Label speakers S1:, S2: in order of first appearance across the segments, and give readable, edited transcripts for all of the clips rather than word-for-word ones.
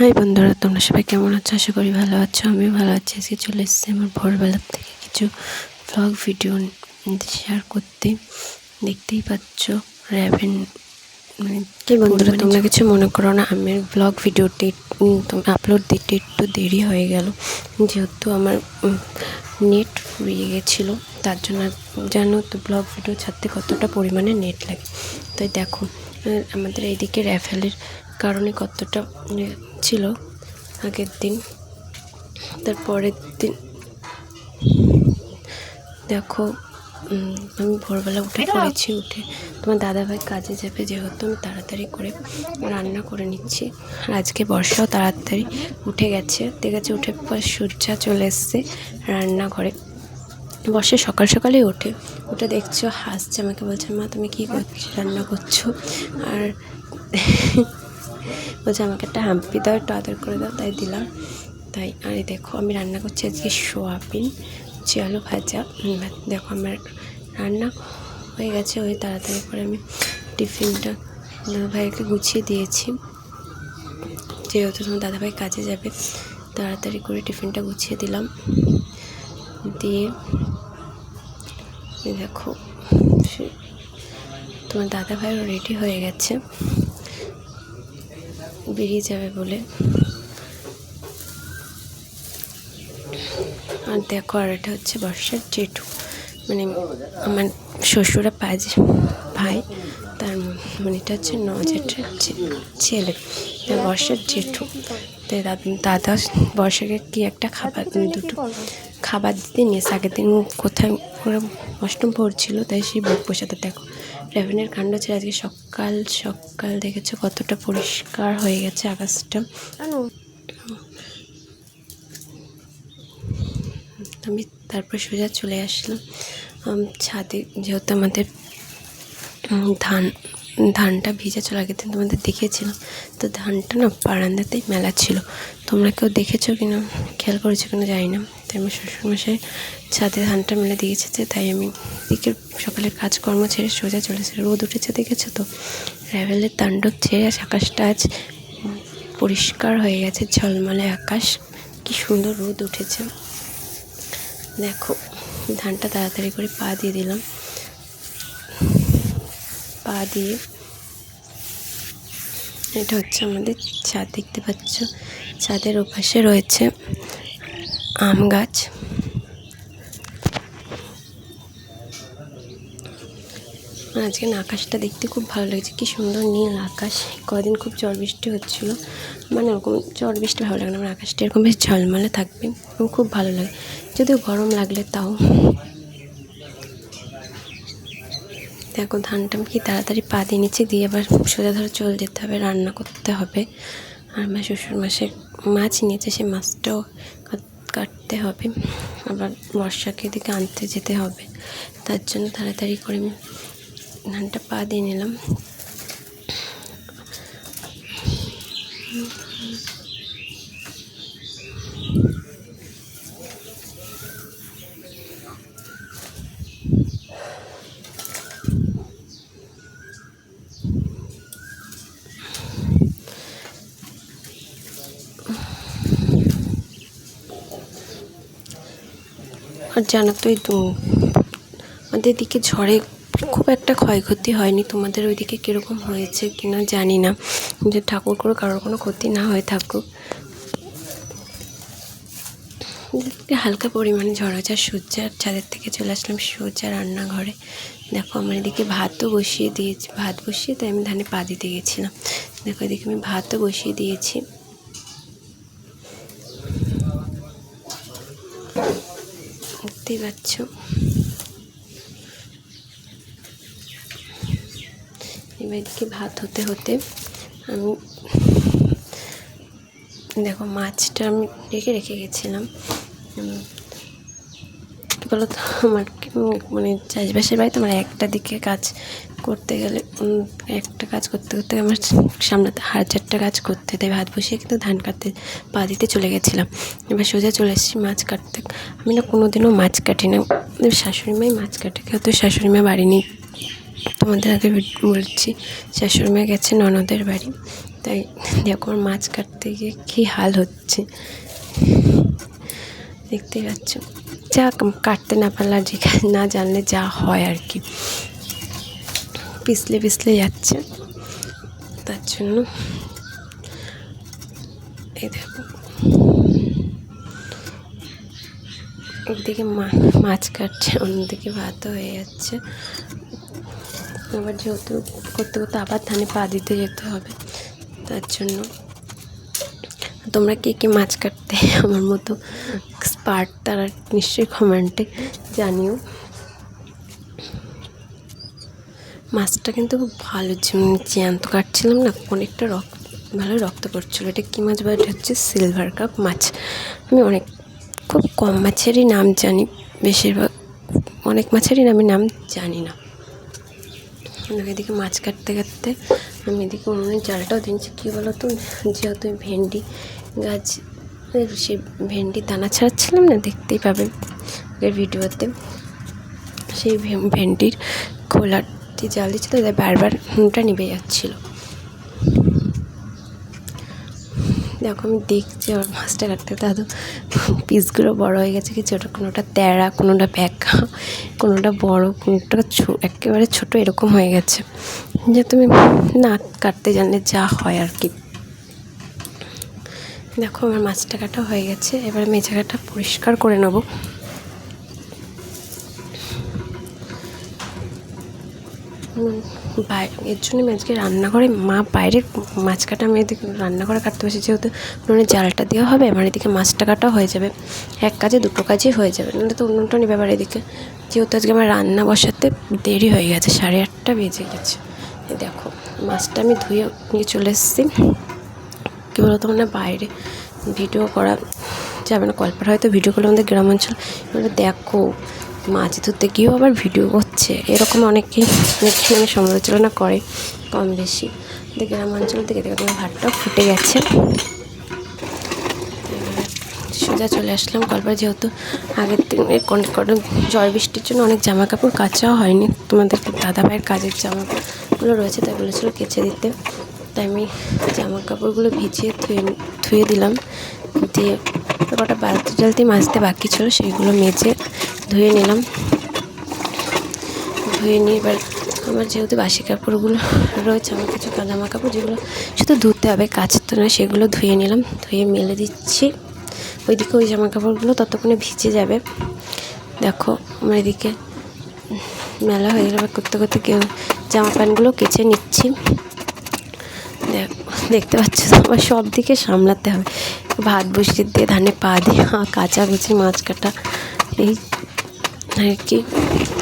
S1: High বন্ধুরা, তোমরা সবাই কেমন আছো? আশা করি ভালো আছো। আমিও ভালো আছি। আজকে চলে এসেছি আমার ভোরবেলার থেকে কিছু ভ্লগ ভিডিও শেয়ার করতে। দেখতেই পাচ্ছ র্যাভেন কি বন্ধুরা, তোমরা কিছু মনে করো না, আমি ব্লগ ভিডিওটি আপলোড দিতে একটু দেরি হয়ে গেল, যেহেতু আমার নেট ফুরিয়ে গেছিলো। তার জন্য জানো তো ব্লগ ভিডিও ছাড়তে কতটা পরিমাণে নেট লাগে। তাই দেখো আমাদের এইদিকে র্যাফেলের কারণে কতটা ছিল আগের দিন। তারপরের দিন দেখো আমি ভোরবেলা উঠে পড়েছি। উঠে তোমার দাদাভাই কাজে যাবে, যেহেতু আমি তাড়াতাড়ি করে রান্না করে নিচ্ছি। আর আজকে বর্ষাও তাড়াতাড়ি উঠে গেছে। দেখেছে উঠে পর সূর্যা চলে এসছে রান্নাঘরে। বর্ষা সকাল সকালেই উঠে দেখছো হাসছে, আমাকে বলছে মা তুমি কী করছো, রান্না করছো? আর বলছে আমাকে একটা হাম্পি দাও, একটু আদর করে দাও। তাই দিলাম। তাই আর দেখো আমি রান্না করছি আজকে সোয়াবিন আলু ভাজা। দেখো আমার রান্না হয়ে গেছে। ওই তাড়াতাড়ি করে আমি টিফিনটা দাদাভাইকে গুছিয়ে দিয়েছি, যেহেতু তোমার দাদাভাই কাজে যাবে। তাড়াতাড়ি করে টিফিনটা গুছিয়ে দিলাম। দিয়ে দেখো তোমার দাদাভাইও রেডি হয়ে গেছে, বেরিয়ে যাবে বলে। আর দেখো আর এটা হচ্ছে বর্ষার জেঠু, মানে আমার শ্বশুরা ভাই, তার মানে এটা হচ্ছে নজেঠের ছেলে, বর্ষার জেঠু। তাই দাদা বর্ষাকে কি একটা দুটো খাবার দিতে নিয়ে আগের দিন কোথায় ওরা অষ্টম পড়ছিল, তাই সেই ভোগ প্রসাদে দেখো র্যাভেনের কাণ্ড ছিল। আজকে সকাল সকাল দেখেছো কতটা পরিষ্কার হয়ে গেছে আকাশটা। আমি তারপর সোজা চলে আসলাম ছাদে, যেহেতু আমাদের ধানটা ভিজা চলে। আগের দিন তোমাদের দেখিয়েছিলাম, তো ধানটা না বারান্দাতেই মেলা ছিল। তোমরা কেউ দেখেছো কিনা, খেয়াল করেছো কিনা জানি না। তাই আমার শ্বশুরমশাই ছাদে ধানটা মেলে দিয়েছে। তাই আমি দিকের সকালের কাজকর্ম ছেড়ে সোজা চলেছে। রোদ উঠেছে দেখেছো তো, র্যাভেলের তাণ্ডব ছেড়ে আকাশটা আজ পরিষ্কার হয়ে গেছে, ঝলমলে আকাশ, কি সুন্দর রোদ উঠেছে। দেখো ধানটা তাড়াতাড়ি করে পা দিয়ে দিলাম। পা দিয়ে এটা হচ্ছে আমাদের ছাদ, দেখতে পাচ্ছ। ছাদের ওপাশে রয়েছে আম গাছ। আজকে আকাশটা দেখতে খুব ভালো লাগছে, কি সুন্দর নীল আকাশ। কদিন খুব ঝড় বৃষ্টি হচ্ছিলো, মানে ওরকম ঝড় বৃষ্টি ভালো লাগে না, আমার আকাশটা এরকম বেশ ঝলমলে থাকবে এবং খুব ভালো লাগে, যদিও গরম লাগলে তাও। দেখো ধানটা কি তাড়াতাড়ি পা দিয়ে নিচে দিয়ে আবার সোজা ধরে চলে যেতে হবে, রান্না করতে হবে। আর আমার শ্বশুরমশাই মাছ নিয়েছে, সে মাছটাও কাটতে হবে, আবার বর্ষাকে দিকে আনতে যেতে হবে। তার জন্য তাড়াতাড়ি করে আমি ধানটা পা দিয়ে নিলাম। আর জানো তো আমাদের দিকে ঝড়ে খুব একটা ক্ষয়ক্ষতি হয়নি। তোমাদের ওইদিকে কীরকম হয়েছে কিনা জানি না, যে ঠাকুর করে কারোর কোনো ক্ষতি না হয়ে থাকুক। হালকা পরিমাণে ঝড় হয়েছে। আর সূর্যার ছাদের থেকে চলে আসলাম সোজা রান্নাঘরে। দেখো আমার এদিকে ভাতও বসিয়ে দিয়েছি, ভাত বসিয়ে তাই আমি ধানে পা দিতে গেছিলাম। দেখো এদিকে আমি ভাতও বসিয়ে দিয়েছি। দেখতেই পাচ্ছ। এবার এদিকে ভাত হতে হতে আমি দেখো মাছটা আমি রেখে গেছিলাম। কী বলো তো, আমার মানে চাষবাসের বাড়িতে আমার একটা দিকে কাজ করতে গেলে একটা কাজ করতে করতে আমার সামনেতে 1000টা কাজ করতে, তাই ভাত বসিয়ে কিন্তু ধান কাটতে পা দিতে চলে গেছিলাম। এবার সোজা চলে এসেছি মাছ কাটতে। আমি না কোনো দিনও মাছ কাটি না, শাশুড়ি মাই মাছ কাটে, কেউ তো শাশুড়ি মা বাড়ি নেই, তোমাদের আগে বলছি শাশুড়ি মা গেছে ননদের বাড়ি, তাই দেখো মাছ কাটতে গিয়ে কী হাল হচ্ছে দেখতেই পাচ্ছ। যা কাটতে না পারলে আর না জানলে যা হয় আর কি, পিছলে পিছলে যাচ্ছে। তার জন্য এই দেখো একদিকে মাছ কাটছে, অন্যদিকে ভাতও হয়ে যাচ্ছে। আবার যেহেতু করতে করতে আবার ধানে পা দিতে যেতে হবে, তার জন্য তোমরা কে কে মাছ কাটতে আমার মতো এক্সপার্ট তারা নিশ্চয়ই কমেন্টে জানিও। মাছটা কিন্তু খুব ভালো জ্যান্ত কাটছিলাম না, অনেকটা ভালো রক্ত পড়ছিলো। এটা কী মাছ বা এটা হচ্ছে সিলভার কাপ মাছ। আমি খুব কম মাছেরই নাম জানি, বেশিরভাগ অনেক মাছেরই আমি নাম জানি না। এদিকে মাছ কাটতে কাটতে আমি এদিকে উনুনে জালটাও দিচ্ছি। কী বলো তো, যেহেতু ভেন্ডি গাছ, সে ভেন্ডি দানা ছাড়াচ্ছিলাম না, দেখতেই পাবে আগের ভিডিওতে। সেই ভেন্ডির খোলাটি জাল দিচ্ছিল, তাই বারবার নুনটা নিভে যাচ্ছিলো। দেখো আমি দেখছি আমার মাছটা কাটতে, তাহলে পিসগুলো বড় হয়ে গেছে কি ছোটো, কোনোটা তেড়া, কোনোটা ব্যাকা, কোনোটা বড়, কোনোটা একেবারে ছোট, এরকম হয়ে গেছে। যে তুমি না কাটতে জানলে যা হয় আর কি। দেখো আমার মাছটা কাটা হয়ে গেছে, এবার আমি এই জায়গাটা পরিষ্কার করে নেব। এর জন্য আমি আজকে রান্নাঘরে, মা বাইরে মাছ কাটা, আমি এদিকে রান্নাঘরে কাটতে বসে, যেহেতু উনুনে জালটা দেওয়া হবে, আমার এদিকে মাছটা কাটা হয়ে যাবে। এক কাজে দুটো কাজই হয়ে যাবে, নাহলে তো উনুনটা নেবে। আবার এদিকে যেহেতু আজকে আমার রান্না বসাতে দেরি হয়ে গেছে, 8:30 বেজে গেছে। দেখো মাছটা আমি ধুয়ে নিয়ে চলে এসেছি। কী বলো তো, মানে বাইরে ভিডিও করা যাবে না, কল্পনা হয়তো ভিডিও করলে আমাদের গ্রাম অঞ্চল। এবারে দেখো মাছ ধরতে গিয়েও আবার ভিডিও করছে, এরকম অনেকেই এখানে সমালোচনা করে কম বেশি। গ্রাম অঞ্চল থেকে দেখো তোমার ভাতটা ফুটে গেছে। সোজা চলে আসলাম কলপাড়ে, যেহেতু আগের দিনে ঝড় বৃষ্টির জন্য অনেক জামা কাপড় কাচাও হয়নি। তোমাদের দাদাভাইয়ের কাজের জামাগুলো রয়েছে, তাই বলেছিল কেচে দিতে। তাই আমি জামা কাপড়গুলো ভিজিয়ে ধুয়ে দিলাম, দিয়ে কটা বালতি টালতি মাজতে বাকি ছিল, সেইগুলো মেজে ধুয়ে নিলাম। ধুয়ে নিয়ে এবার আমার যেহেতু বাসি কাপড়গুলো রয়েছে, আমার কিছু জামা কাপড় যেগুলো শুধু ধুতে হবে, কাচতে নয়, সেগুলো ধুয়ে নিলাম। ধুয়ে মেলে দিচ্ছি। ওইদিকে ওই জামা কাপড়গুলো ততক্ষণে ভিজে যাবে। দেখো আমার এদিকে মেলা হয়ে গেলে করতে করতে কেউ জামা প্যান্টগুলো কেচে নিচ্ছি। দেখতে পাচ্ছ তো, আমার সব দিকে সামলাতে হবে। ভাত বসিয়ে দিয়ে ধানে পা দিয়ে কাচাকুচি, মাছ কাটা, এই আর কি।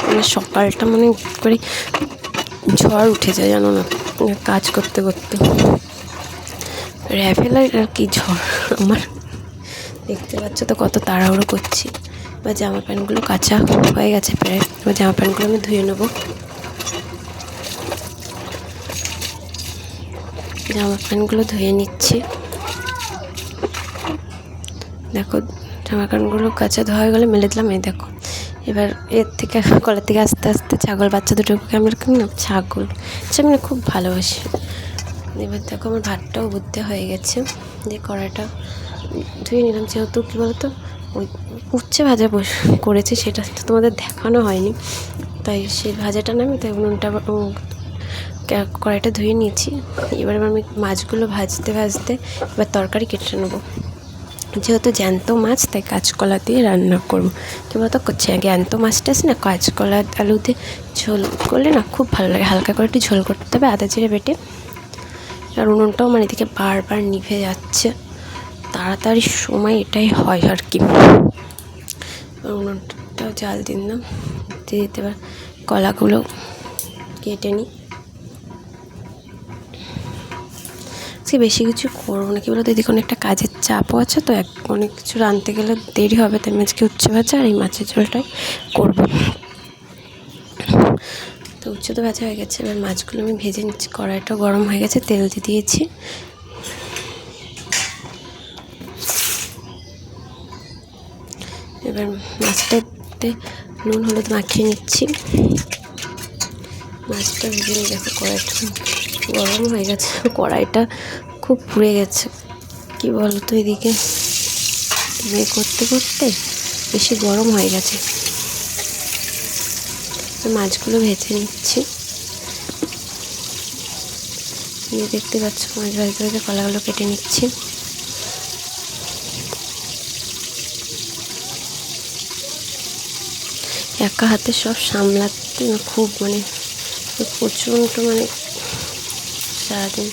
S1: মানে সকালটা মনে করে ঝড় উঠে যায়, জানো না, কাজ করতে করতে র্যাভেলার আর কি ঝড় আমার। দেখতে পাচ্ছ তো কত তাড়াহুড়ো করছি। এবার জামা প্যান্টগুলো কাচা হয়ে গেছে প্রায়, এবার জামা প্যান্টগুলো আমি ধুয়ে নেবো। জামা প্যান্টগুলো ধুয়ে নিচ্ছি। দেখো জামা প্যান্টগুলো কাচা ধোয়া হয়ে গেলে মেলে দিলাম। এই দেখো এবার এর থেকে কলের থেকে আস্তে আস্তে ছাগল বাচ্চা দুটোকে আমি না ছাগল আমি না খুব ভালোবাসি। এবার দেখো আমার ভাতটাও বুদ্ধে হয়ে গেছে, দিয়ে কড়াইটা ধুয়ে নিলাম। যেহেতু কী বলতো ওই উচ্ছে ভাজা করেছে, সেটা তো তোমাদের দেখানো হয়নি, তাই সেই ভাজাটা নামি, তাই উনুনটা কড়াইটা ধুয়ে নিয়েছি। এবার আমি মাছগুলো ভাজতে ভাজতে এবার তরকারি কেটে নেবো। যেহেতু জ্যান্ত মাছ, তাই কাঁচকলা দিয়ে রান্না করবো। কী বলতো জ্যান্ত মাছটা আছে না, কাঁচকলা আলু দিয়ে ঝোল করলে না খুব ভালো লাগে। হালকা করে একটু ঝোল করতে হবে আদা জিরে বেটে। আর উনুনটাও মানে এদিকে বারবার নিভে যাচ্ছে, তাড়াতাড়ি সময় এটাই হয় আর কি। উনুনটাও জাল দিলাম, দিয়ে দিতে এবার কলাগুলো কেটে নিই। সে বেশি কিছু করবো না, কি বলতো এদিকে অনেকটা কাজের চাপও আছে, তো অনেক কিছু রাঁধতে গেলে দেরি হবে, তাই আজকে উচ্ছে ভাজা আর এই মাছের ঝোলটাই করবো। তো উচ্ছে তো ভাজা হয়ে গেছে, এবার মাছগুলো আমি ভেজে নিচ্ছি। কড়াইটা গরম হয়ে গেছে, তেল দিয়ে দিয়েছি। এবার মাছটাতে নুন হলুদ মাখিয়ে নিচ্ছি। মাছটা ভেজে নিয়ে দেখো কড়াইটা গরম হয়ে গেছে, কড়াইটা খুব পুড়ে গেছে। কি বলতো, এদিকে করতে করতে বেশি গরম হয়ে গেছে। মাছগুলো ভেজে নিচ্ছি। দেখতে পাচ্ছ মাছ ভাজতে ভাজতে কলাগুলো কেটে নিচ্ছি। একা হাতে সব সামলাতে খুব প্রচণ্ড সারাদিন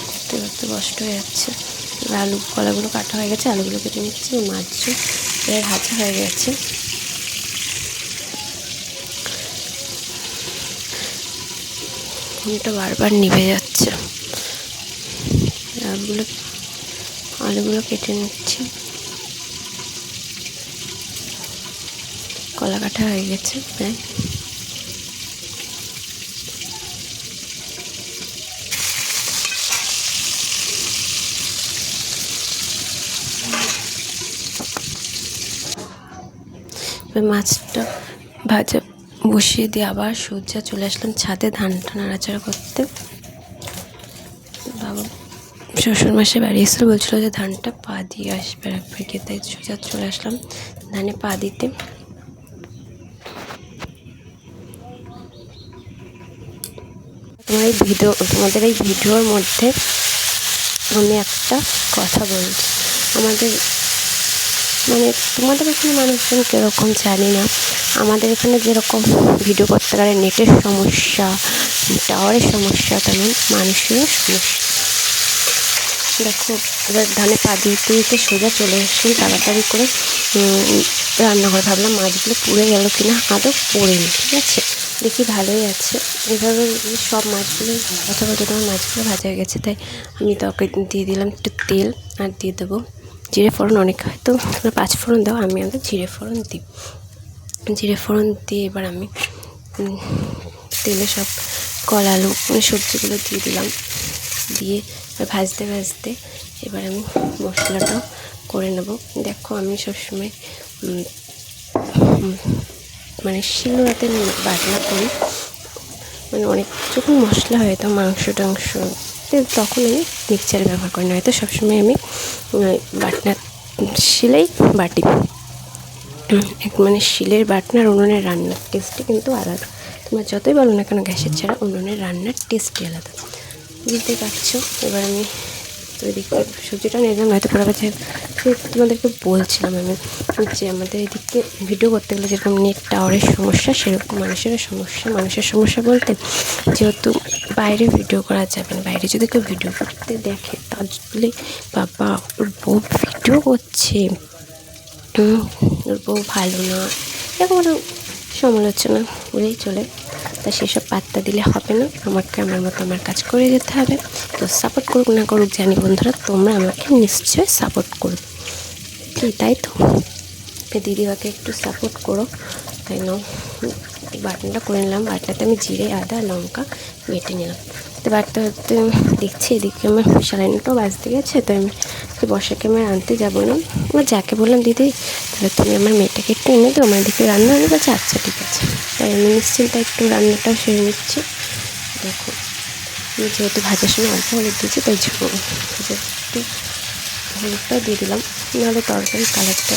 S1: করতে করতে কষ্ট হয়ে যাচ্ছে। আলু কলাগুলো কাটা হয়ে গেছে, আলুগুলো কেটে নিচ্ছি। মাছও প্রায় ভাজা হয়ে গেছে। ঘুমটা বারবার নিভে যাচ্ছে। আলুগুলো কেটে নিচ্ছি। কলা কাটা হয়ে গেছে প্রায়। মাছটা ভাজা বসিয়ে দিয়ে আবার সোজা চলে আসলাম ছাদে ধানটা নাড়াচাড়া করতে। বাবা শ্বশুরমশাই বাড়ি এসে বলছিল যে ধানটা পা দিয়ে আসবে একবার গিয়ে, তাই সোজা চলে আসলাম ধানে পা দিতে। তোমাদের এই ভিডিওর মধ্যে আমি একটা কথা বলছি। তোমাদের এখানে মানুষজন কীরকম জানি না, আমাদের এখানে যেরকম ভিডিও করতে গেলে নেটের সমস্যা, টাওয়ারের সমস্যা, তেমন মানুষেরও সমস্যা। দেখো এবার ধানে পা দিতে দিতে সোজা চলে এসেছি তাড়াতাড়ি করে রান্নাঘরে। ভাবলাম মাছগুলো পুড়ে গেল কিনা, আদৌ পড়েনি। ঠিক আছে, দেখি ভালোই আছে। এভাবে সব মাছগুলো কথা বলতে তোমার মাছগুলো ভাজা হয়ে গেছে, তাই আমি তরকারি দিয়ে দিলাম একটু তেল, আর দিয়ে দেবো জিরে ফোড়ন। অনেক হয়তো 5 ফোড়ন দাও, আমি জিরে ফোড়ন দিই। জিরে ফোড়ন দিয়ে এবার আমি তেলে সব কলা আলু সবজিগুলো দিয়ে দিলাম। দিয়ে ভাজতে ভাজতে এবার আমি মশলাটাও করে নেব। দেখো আমি সবসময় শিলনোড়াতে বাটনা করি। অনেক যখন মশলা হয় তো মাংস টাংস, তখন আমি মিক্সচার ব্যবহার করি না, হয়তো সবসময় আমি বাটনা শিলেই বাটি। শিলের বাটনার উনুনের রান্নার টেস্টই কিন্তু আলাদা। তোমরা যতই বলো না কেন গ্যাসের ছাড়া উনুনের রান্নার টেস্টই আলাদা, বুঝতে পারছো। এবার আমি ওইদিকে সবজিটা নিয়ে এলাম, হয়তো পরে তোমাদেরকে বলছিলাম আমি যে আমাদের এদিকে ভিডিও করতে গেলে যেরকম নেট টাওয়ারের সমস্যা, সেরকম মানুষের সমস্যা বলতে যেহেতু বাইরে ভিডিও করা যাবে না। বাইরে যদি কেউ ভিডিও করতে দেখে তাহলে বাবা ওর বউ ভিডিও করছে, ওর বউ ভালো না, এরকম সমালোচনা বলেই চলে। তা সেসব পাত্তা দিলে হবে না, আমাকে আমার মতো আমার কাজ করে যেতে হবে। তো সাপোর্ট করুক না করুক জানি বন্ধুরা, তোমরা আমাকে নিশ্চয়ই সাপোর্ট করবে, তাই তো দিদিভাকে একটু সাপোর্ট করো। তাই নাও বাটনটা করে নিলাম। বাটনাতে আমি জিরে আদা লঙ্কা বেটে নিলাম। তো বাটতে বাটতে দেখছি এদিকে আমার স্যালাইনটাও বাজতে গেছে, তো আমি বর্ষাকে আমার আনতে যাবো না। আমার যাকে বললাম দিদি তাহলে তুমি আমার মেয়েটাকে একটু এনে দাও, আমার এদিকে রান্না আনে বলছে আচ্ছা ঠিক আছে। তাই আমি নিশ্চিন্তে একটু রান্নাটাও সেরে নিচ্ছি। দেখো আমি যেহেতু ভাজার সময় অল্প হলুদ দিয়েছি, তাই একটু হলুদটাও দিয়ে দিলাম, নাহলে তরকারির কালারটা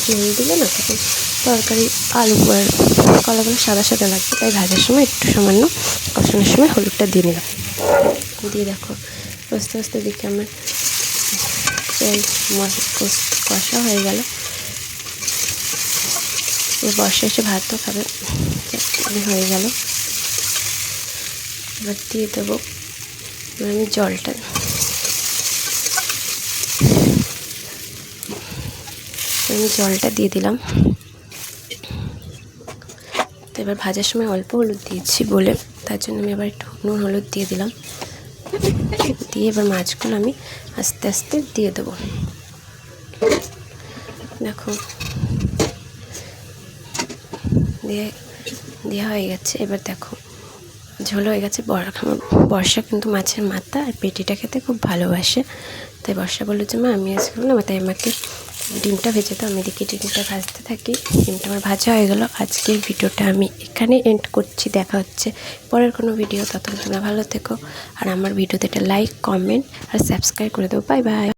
S1: ঝোল দিলে না তখন তরকারি আলু আর কলাগুলো সাদা সাদা লাগবে। তাই ভাজার সময় একটু সামান্য কষানোর সময় হলুদটা দিয়ে নিলাম। দিয়ে দেখো আস্তে আস্তে দিকে আমার কষা হয়ে গেল। বর্ষা এসে ভাতও খাবে, হয়ে গেল। এবার দিয়ে দেবো আমি জলটা। আমি জলটা দিয়ে দিলাম। তো এবার ভাজার সময় অল্প হলুদ দিয়েছি বলে তার জন্য আমি এবার একটু নুন হলুদ দিয়ে দিলাম। দিয়ে এবার মাছগুলো আমি আস্তে আস্তে দিয়ে দেবো। দেখো দেওয়া হয়ে গেছে। এবার দেখো ঝোল হয়ে গেছে। বর্ষা কিন্তু মাছের মাথা আর পেটিটা খেতে খুব ভালোবাসে, তাই বর্ষা বললো যে মা আমি আজকে না, তাই আমাকে ডিমটা ভেজে তো আমি এদিকে ডিমটা ভাজতে থাকি। ডিমটা আমার ভাজা হয়ে গেল। আজকের ভিডিওটা আমি এখানে এন্ড করছি। দেখা হচ্ছে পরের কোনো ভিডিও। ততক্ষণ তোমরা ভালো থেকো আর আমার ভিডিওতে একটা লাইক, কমেন্ট আর সাবস্ক্রাইব করে দেবো। Bye bye.